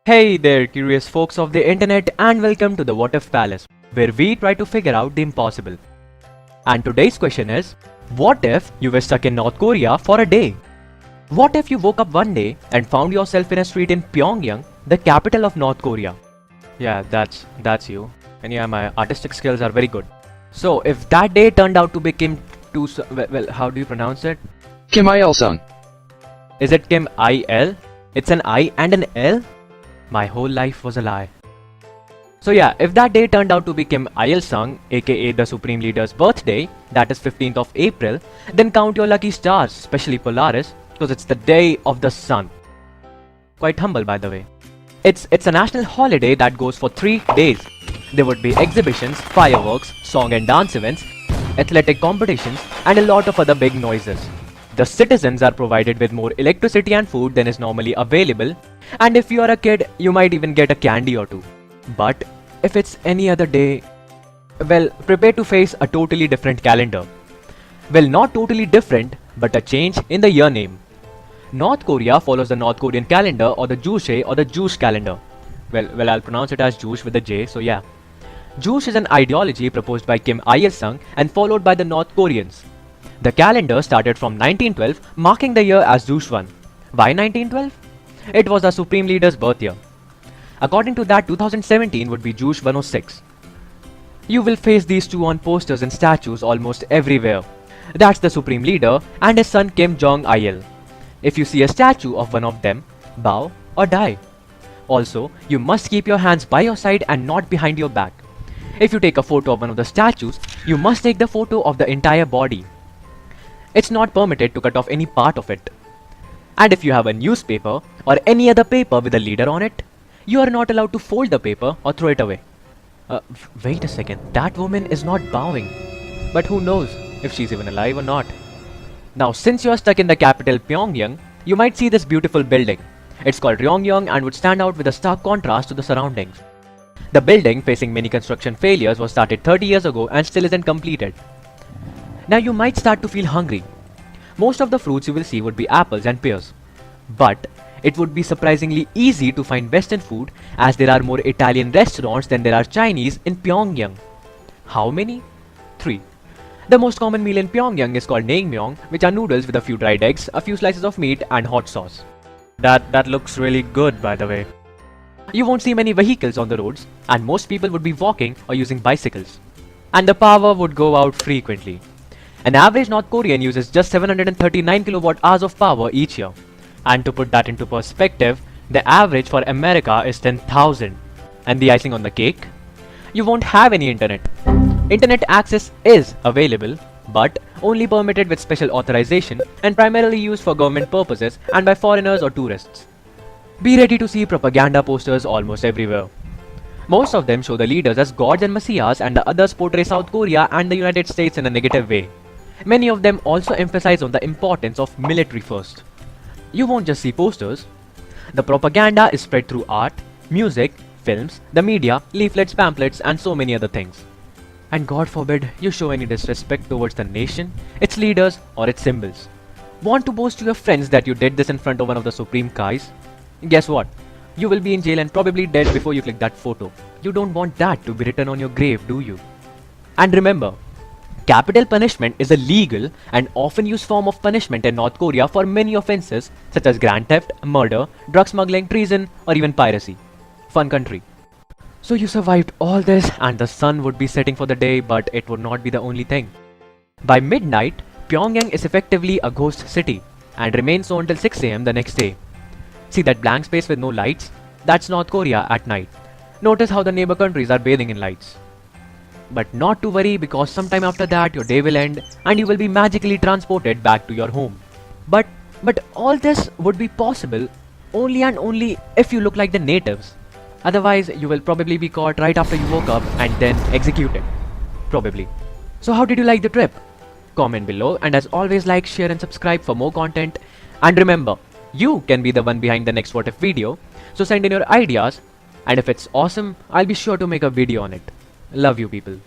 Hey there, curious folks of the internet, and welcome to the What If Palace, where we try to figure out the impossible. And today's question is, what if you were stuck in North Korea for a day? What if you woke up one day and found yourself in a street in Pyongyang, the capital of North Korea? Yeah, that's you. And yeah, my artistic skills are very good. So if that day turned out to be well, how do you pronounce it? Kim Il-sung. Is it Kim Il? It's an I and an L? My whole life was a lie. So yeah, if that day turned out to be Kim Il-sung, aka the Supreme Leader's birthday, that is 15th of April, then count your lucky stars, especially Polaris, because it's the day of the sun. Quite humble, by the way. It's a national holiday that goes for 3 days. There would be exhibitions, fireworks, song and dance events, athletic competitions, and a lot of other big noises. The citizens are provided with more electricity and food than is normally available, and if you are a kid, you might even get a candy or two. But if it's any other day, well, prepare to face a totally different calendar. Well, not totally different, but a change in the year name. North Korea follows the North Korean calendar, or the Juche, or the Jewish calendar. Well, I'll pronounce it as Jewish with a J, so yeah. Jewish is an ideology proposed by Kim Il-sung and followed by the North Koreans. The calendar started from 1912, marking the year as Jewish one. Why 1912? It was the Supreme Leader's birth year. According to that, 2017 would be Jewish 106. You will face these two on posters and statues almost everywhere. That's the Supreme Leader and his son Kim Jong-il. If you see a statue of one of them, bow or die. Also, you must keep your hands by your side and not behind your back. If you take a photo of one of the statues, you must take the photo of the entire body. It's not permitted to cut off any part of it. And if you have a newspaper or any other paper with a leader on it, you are not allowed to fold the paper or throw it away. Wait a second, that woman is not bowing. But who knows if she's even alive or not. Now, since you are stuck in the capital Pyongyang, you might see this beautiful building. It's called Ryongyang and would stand out with a stark contrast to the surroundings. The building, facing many construction failures, was started 30 years ago and still isn't completed. Now you might start to feel hungry. Most of the fruits you will see would be apples and pears. But it would be surprisingly easy to find Western food, as there are more Italian restaurants than there are Chinese in Pyongyang. How many? 3. The most common meal in Pyongyang is called naengmyeon, which are noodles with a few dried eggs, a few slices of meat and hot sauce. That looks really good, by the way. You won't see many vehicles on the roads, and most people would be walking or using bicycles. And the power would go out frequently. An average North Korean uses just 739 kilowatt hours of power each year. And to put that into perspective, the average for America is 10,000. And the icing on the cake? You won't have any internet. Internet access is available, but only permitted with special authorization and primarily used for government purposes and by foreigners or tourists. Be ready to see propaganda posters almost everywhere. Most of them show the leaders as gods and messiahs, and the others portray South Korea and the United States in a negative way. Many of them also emphasize on the importance of military first. You won't just see posters. The propaganda is spread through art, music, films, the media, leaflets, pamphlets, and so many other things. And God forbid you show any disrespect towards the nation, its leaders, or its symbols. Want to boast to your friends that you did this in front of one of the supreme guys? Guess what? You will be in jail and probably dead before you click that photo. You don't want that to be written on your grave, do you? And remember, capital punishment is a legal and often used form of punishment in North Korea for many offenses such as grand theft, murder, drug smuggling, treason, or even piracy. Fun country. So you survived all this and the sun would be setting for the day, but it would not be the only thing. By midnight, Pyongyang is effectively a ghost city and remains so until 6 AM the next day. See that blank space with no lights? That's North Korea at night. Notice how the neighbor countries are bathing in lights. But not to worry, because sometime after that your day will end and you will be magically transported back to your home. But all this would be possible only and only if you look like the natives. Otherwise, you will probably be caught right after you woke up and then executed. Probably. So how did you like the trip? Comment below, and as always, like, share and subscribe for more content. And remember, you can be the one behind the next What If video. So send in your ideas, and if it's awesome, I'll be sure to make a video on it. Love you people.